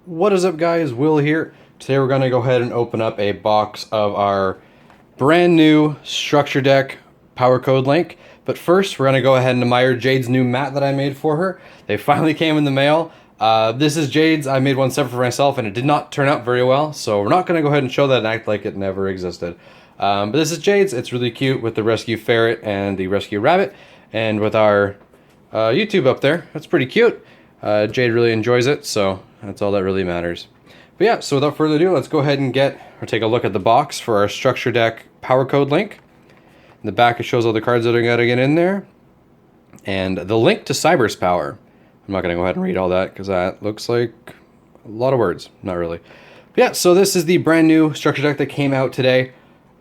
What is up, guys? Will here. Today we're going to go ahead and open up a box of our brand new structure deck Powercode link. But first, we're going to go ahead and admire Jade's new mat that I made for her. They finally came in the mail. This is Jade's. I made one separate for myself, and it did not turn out very well. So we're not going to go ahead and show that and act like it never existed. But this is Jade's. It's really cute with the rescue ferret and the rescue rabbit. And with our YouTube up there. That's pretty cute. Jade really enjoys it, so that's all that really matters. But yeah, so without further ado, let's go ahead and take a look at the box for our structure deck Powercode link. In the back, it shows all the cards that are going to get in there. And the link to Cyberse power. I'm not going to go ahead and read all that because that looks like a lot of words. Not really. But yeah, so this is the brand new structure deck that came out today.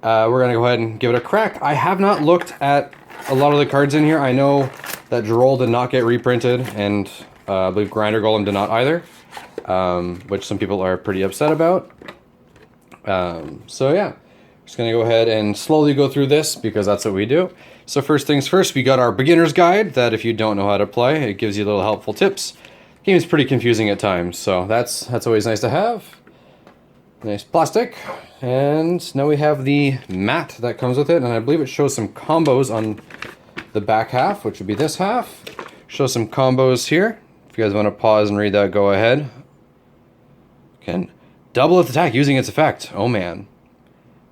We're going to go ahead and give it a crack. I have not looked at a lot of the cards in here. I know that Droll did not get reprinted, and I believe Grinder Golem did not either, which some people are pretty upset about. So yeah, just going to go ahead and slowly go through this because that's what we do. So first things first, we got our beginner's guide that if you don't know how to play, it gives you little helpful tips. The game is pretty confusing at times, so that's always nice to have. Nice plastic. And now we have the mat that comes with it, and I believe it shows some combos on the back half, which would be this half. Show some combos here. If you guys want to pause and read that, go ahead. Can double its attack using its effect. Oh man.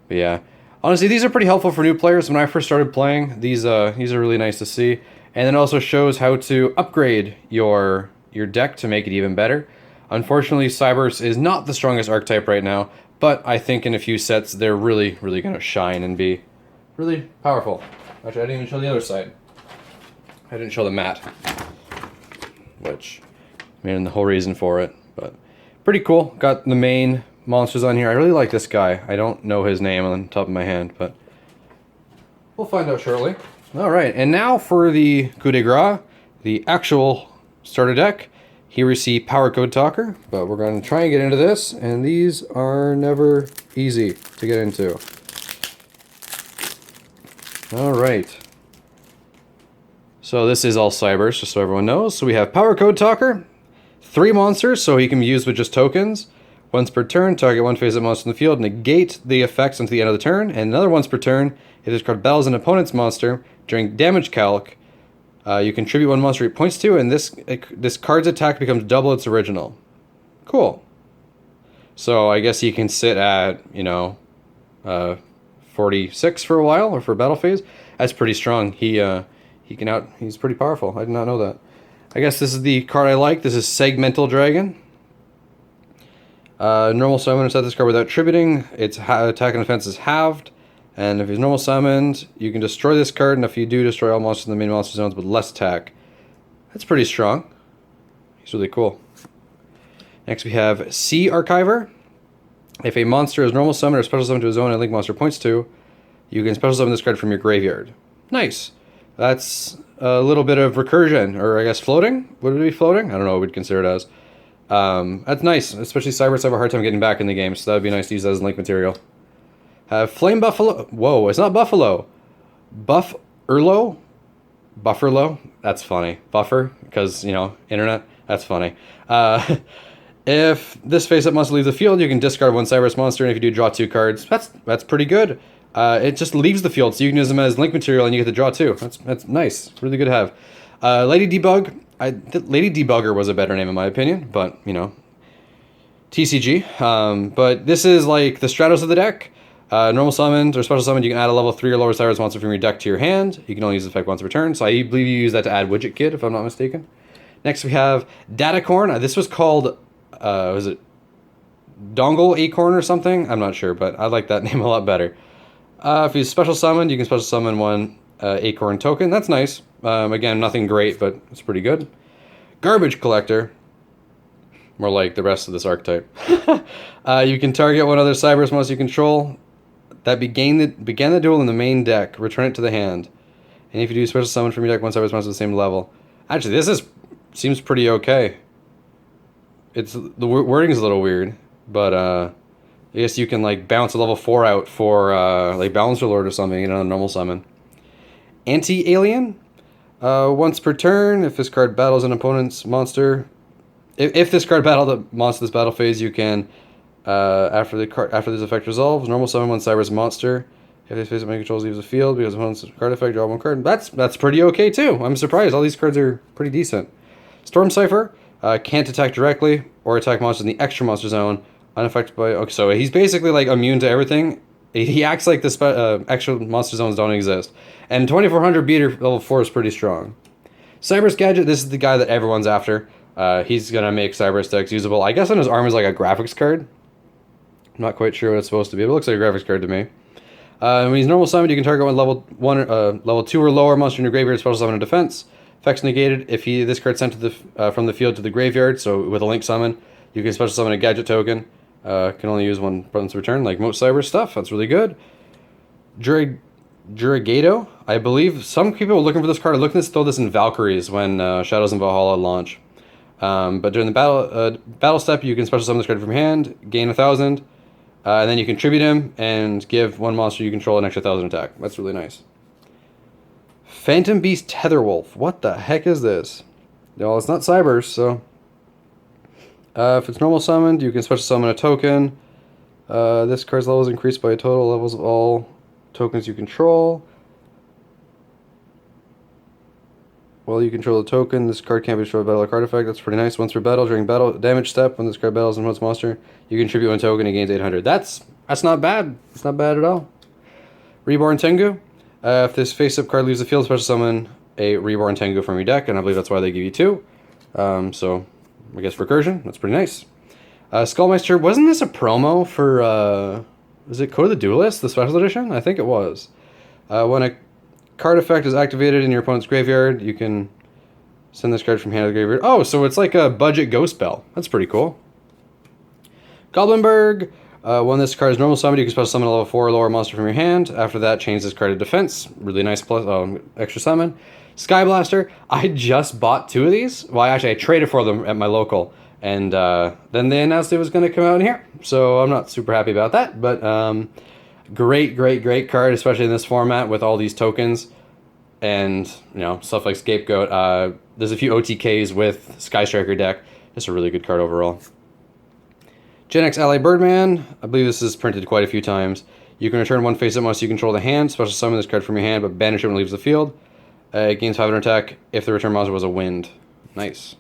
But yeah, honestly, these are pretty helpful for new players. When I first started playing, these are really nice to see. And it also shows how to upgrade your deck to make it even better. Unfortunately, Cyberse is not the strongest archetype right now, but I think in a few sets they're really going to shine and be really powerful. Actually, I didn't even show the other side. I didn't show the mat, which, I mean, the whole reason for it, but pretty cool. Got the main monsters on here. I really like this guy. I don't know his name on the top of my hand, but we'll find out shortly. All right, and now for the coup de grace, the actual starter deck. Here we see Powercode Talker, but we're going to try and get into this, and these are never easy to get into. All right. So this is all Cyberse, just so everyone knows. So we have Powercode Talker, 3 monsters, so he can be used with just tokens. Once per turn, target one face-up monster in the field, negate the effects until the end of the turn, and another once per turn, if this card battles an opponent's monster during damage calc, you contribute 1 monster it points to, and this card's attack becomes double its original. Cool. So I guess he can sit at, 46 for a while, or for battle phase. That's pretty strong. He's pretty powerful. I did not know that. I guess this is the card I like. This is Segmental Dragon. Normal summon, set this card without tributing. Its attack and defense is halved. And if he's normal summoned, you can destroy this card, and if you do, destroy all monsters in the main monster zones with less attack. That's pretty strong. He's really cool. Next we have Sea Archiver. If a monster is normal summoned or special summoned to a zone and a link monster points to, you can special summon this card from your graveyard. Nice. That's a little bit of recursion, or I guess floating? Would it be floating? I don't know what we'd consider it as. That's nice, especially Cyberse have a hard time getting back in the game, so that would be nice to use as link material. Flame Buffalo. Whoa, it's not Buffalo. Bufferlo? That's funny. Buffer, because, internet. That's funny. If this face-up monster leaves the field, you can discard 1 Cyberse monster, and if you do, draw 2 cards. That's pretty good. It just leaves the field, so you can use them as link material, and you get to draw 2. That's nice. Really good to have. Lady Debug. Lady Debugger was a better name in my opinion, but, TCG. But this is like the Stratos of the deck. Normal summoned or special summoned, you can add a level 3 or lower Cyberse monster from your deck to your hand. You can only use the effect once per turn, so I believe you use that to add Widget Kid, if I'm not mistaken. Next we have Datacorn. This was called, was it Dongle Acorn or something? I'm not sure, but I like that name a lot better. If he's special summoned, you can special summon 1 Acorn token. That's nice. Again, nothing great, but it's pretty good. Garbage Collector. More like the rest of this archetype. You can target 1 other Cyberse monster you control that began the duel in the main deck. Return it to the hand. And if you do special summon from your deck 1 Cyberse monster at the same level. Actually, seems pretty okay. The wording is a little weird, but I guess you can like bounce a level 4 out for like Balancer Lord or something, normal summon. Anti-Alien. Once per turn, if this card battles an opponent's monster, If this card battled a monster this battle phase, you can, after this effect resolves, normal summon one Cyberse monster. If this phase of controls leaves the field because of one card effect, draw one card. That's pretty okay too. I'm surprised. All these cards are pretty decent. Storm Cipher can't attack directly or attack monsters in the extra monster zone, unaffected by. Okay, so he's basically like immune to everything. He acts like the extra monster zones don't exist. And 2400 beater level 4 is pretty strong. Cyberse Gadget. This is the guy that everyone's after. He's gonna make Cyberse decks usable. I guess on his arm is like a graphics card. I'm not quite sure what it's supposed to be. It looks like a graphics card to me. When he's normal summoned, you can target one level 2 or lower monster in your graveyard, special summon and defense. Effects negated if this card sent to the from the field to the graveyard. So with a link summon, you can special summon a gadget token. Can only use one once return, like most Cyber stuff. That's really good. Jurigato. I believe some people are looking for this card. Are looking to throw this in Valkyries when Shadows and Valhalla launch. But during the battle step, you can special summon this card from your hand, gain 1,000. And then you contribute him and give one monster you control an extra 1,000 attack. That's really nice. Phantom Beast Tetherwolf. What the heck is this? Well, it's not Cyberse, so... if it's normal summoned, you can special summon a token. This card's level is increased by total levels of all tokens you control. While you control the token, this card can't be destroyed by battle or card effect. That's pretty nice. Once per battle, during battle damage step, when this card battles and hunts monster, you contribute one token and gains 800. That's not bad. It's not bad at all. Reborn Tengu. If this face-up card leaves the field, special summon a Reborn Tengu from your deck, and I believe that's why they give you 2. So, I guess recursion. That's pretty nice. Skullmeister. Wasn't this a promo for, was it Code of the Duelist, the special edition? I think it was. When a card effect is activated in your opponent's graveyard, you can send this card from hand to the graveyard. Oh, so it's like a budget ghost spell. That's pretty cool. Goblinberg. When this card is normal summoned, you can special summon a level 4 or lower monster from your hand. After that, change this card to defense. Really nice plus extra summon. Sky Blaster. I just bought 2 of these. Well, actually, I traded for them at my local. And then they announced it was going to come out in here. So I'm not super happy about that. But great card, especially in this format with all these tokens. And, you know, stuff like Scapegoat. There's a few OTKs with Sky Striker deck. Just a really good card overall. Gen X Ally Birdman. I believe this is printed quite a few times. You can return one face-up monster you control the hand. Special summon this card from your hand, but banish it when it leaves the field. It gains 500 attack if the return monster was a wind. Nice.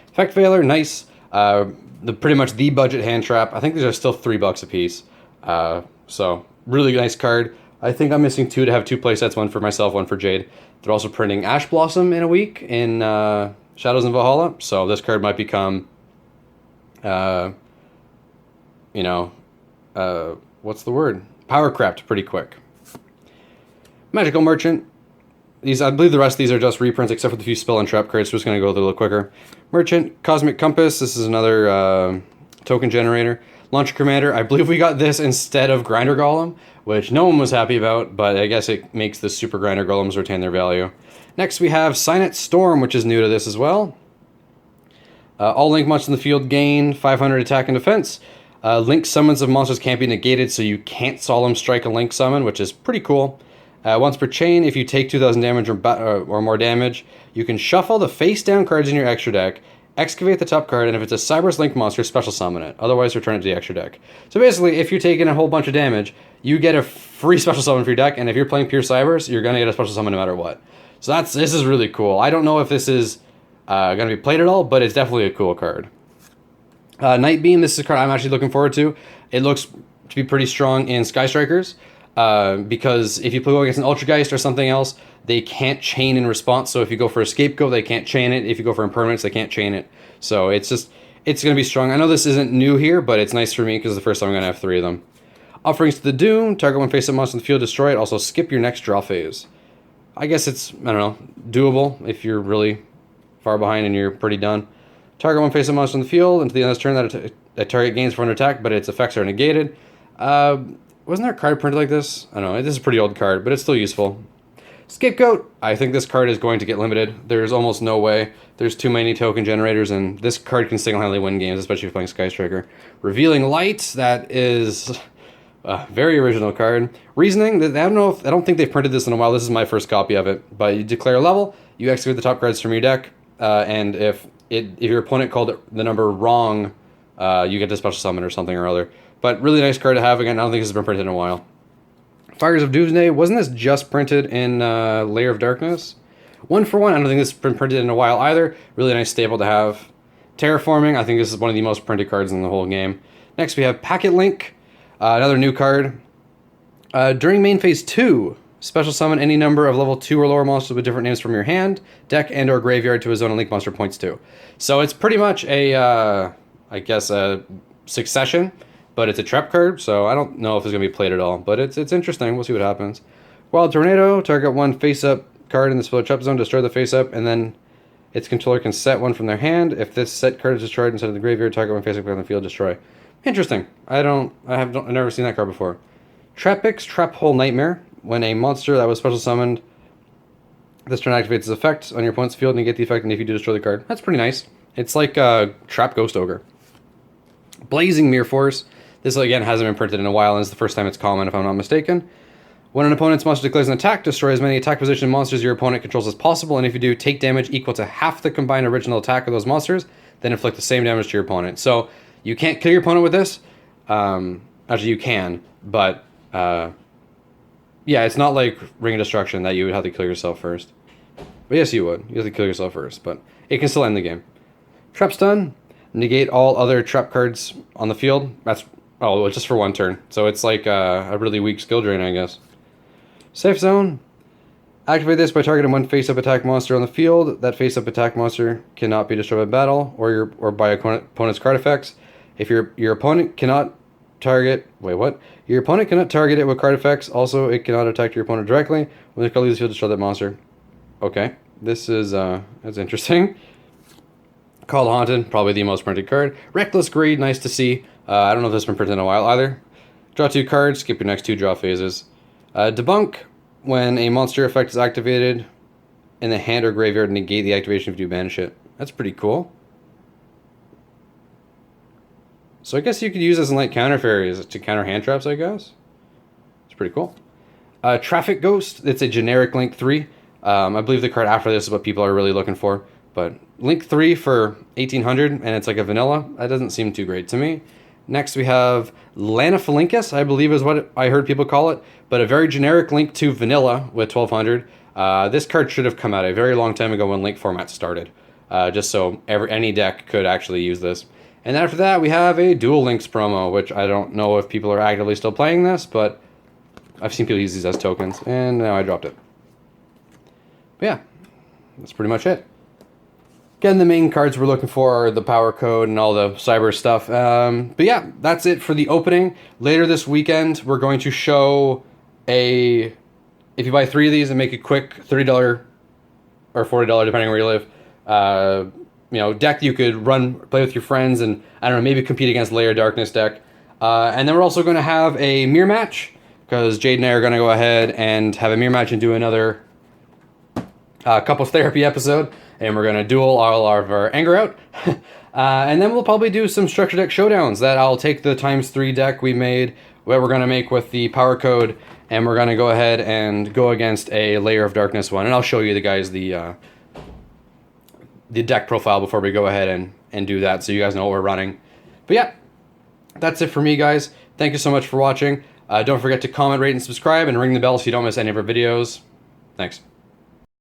Effect Veiler. Nice. Pretty much the budget hand trap. I think these are still $3 a piece. So, really nice card. I think I'm missing 2 to have 2 playsets, one for myself, one for Jade. They're also printing Ash Blossom in a week in Shadows and Valhalla, so this card might become, what's the word? Power crept pretty quick. Magical Merchant. I believe the rest of these are just reprints, except for the few spell and trap cards, so we're just going to go a little quicker. Merchant, Cosmic Compass. This is another token generator. Launcher Commander. I believe we got this instead of Grinder Golem, which no one was happy about, but I guess it makes the Super Grinder Golems retain their value. Next we have Signet Storm, which is new to this as well. All Link monsters in the field gain 500 attack and defense. Link summons of monsters can't be negated, so you can't Solemn Strike a Link summon, which is pretty cool. Once per chain, if you take 2,000 damage or more damage, you can shuffle the face-down cards in your extra deck, excavate the top card, and if it's a Cyberse Link monster, special summon it. Otherwise, return it to the extra deck. So basically, if you're taking a whole bunch of damage, you get a free special summon for your deck, and if you're playing pure Cyberse, you're going to get a special summon no matter what. So this is really cool. I don't know if this is going to be played at all, but it's definitely a cool card. Night Beam, this is a card I'm actually looking forward to. It looks to be pretty strong in Sky Strikers, because if you play against an Ultrageist or something else, they can't chain in response. So if you go for a Scapegoat, they can't chain it. If you go for Impermanence, they can't chain it. So it's going to be strong. I know this isn't new here, but it's nice for me because it's the first time I'm going to have 3 of them. Offerings to the Doom. Target one face-up monster in the field, destroy it. Also skip your next draw phase. I guess it's, I don't know, doable if you're really far behind and you're pretty done. Target one face-up monster in the field. Until the end of this turn, that target gains 400 attack, but its effects are negated. Wasn't there a card printed like this? I don't know. This is a pretty old card, but it's still useful. Scapegoat. I think this card is going to get limited. There's almost no way. There's too many token generators, and this card can single-handedly win games, especially if you're playing Sky Striker. Revealing Light. That is a very original card. Reasoning. I don't think they've printed this in a while. This is my first copy of it. But you declare a level. You execute the top cards from your deck. and if your opponent called the number wrong, you get to special summon or something or other. But really nice card to have. Again, I don't think this has been printed in a while. Fires of Doomsday. Wasn't this just printed in Layer of Darkness? 1 for 1. I don't think this has been printed in a while either. Really nice staple to have. Terraforming. I think this is one of the most printed cards in the whole game. Next we have Packet Link. Another new card. During main phase 2, special summon any number of level 2 or lower monsters with different names from your hand, deck, and or graveyard to a zone and link monster points 2. So it's pretty much a, I guess, a succession, but it's a trap card, so I don't know if it's going to be played at all, but it's interesting. We'll see what happens. Wild Tornado, target 1 face-up card in the spell trap zone, destroy the face-up, and then its controller can set 1 from their hand. If this set card is destroyed instead of the graveyard, target 1 face-up card on the field, destroy. Interesting. I've never seen that card before. Trapix, Trap Hole Nightmare. When a monster that was special summoned this turn activates its effect on your opponent's field, and you get the effect, and if you do, destroy the card. That's pretty nice. It's like Trap Ghost Ogre. Blazing Mirror Force. This, again, hasn't been printed in a while, and it's the first time it's common, if I'm not mistaken. When an opponent's monster declares an attack, destroy as many attack position monsters your opponent controls as possible, and if you do, take damage equal to half the combined original attack of those monsters, then inflict the same damage to your opponent. So, you can't kill your opponent with this. Actually, you can, but yeah, it's not like Ring of Destruction that you would have to kill yourself first. But yes, you would. You have to kill yourself first, but it can still end the game. Trap Stun. Negate all other trap cards on the field. That's, oh, just for 1 turn. So it's like a really weak skill drain, I guess. Safe Zone. Activate this by targeting 1 face-up attack monster on the field. That face-up attack monster cannot be destroyed by battle or by opponent's card effects. If your opponent cannot target... Wait, what? Your opponent cannot target it with card effects. Also, it cannot attack your opponent directly. When the card leaves the field, destroy that monster. Okay. This is, that's interesting. Called Haunted, probably the most printed card. Reckless Greed, nice to see. I don't know if this has been printed in a while either. Draw 2 cards, skip your next 2 draw phases. Debunk, when a monster effect is activated in the hand or graveyard, negate the activation if you banish it. That's pretty cool. So I guess you could use this in like counter fairies to counter hand traps, I guess. It's pretty cool. Traffic Ghost, it's a generic Link 3. I believe the card after this is what people are really looking for. But Link 3 for 1800, and it's like a vanilla. That doesn't seem too great to me. Next we have Lanophalinkus, I believe is what I heard people call it. But a very generic Link 2 vanilla with 1200. This card should have come out a very long time ago when Link format started. Just so any deck could actually use this. And after that, we have a Dual Links promo, which I don't know if people are actively still playing this, but I've seen people use these as tokens, and now I dropped it. But yeah, that's pretty much it. Again, the main cards we're looking for are the Power Code and all the Cyberse stuff. But yeah, that's it for the opening. Later this weekend, we're going to show if you buy 3 of these and make a quick $30 or $40, depending on where you live, deck you could play with your friends and, I don't know, maybe compete against Layer Darkness deck. And then we're also going to have a mirror match, because Jade and I are going to go ahead and have a mirror match and do another couples therapy episode. And we're going to duel all of our anger out. And then we'll probably do some structure deck showdowns that I'll take the ×3 deck we made, what we're going to make with the Power Code, and we're going to go ahead and go against a Layer of Darkness one. And I'll show you the guys the deck profile before we go ahead and do that, so you guys know what we're running. But yeah, that's it for me, guys. Thank you so much for watching. Don't forget to comment, rate, and subscribe, and ring the bell so you don't miss any of our videos. Thanks.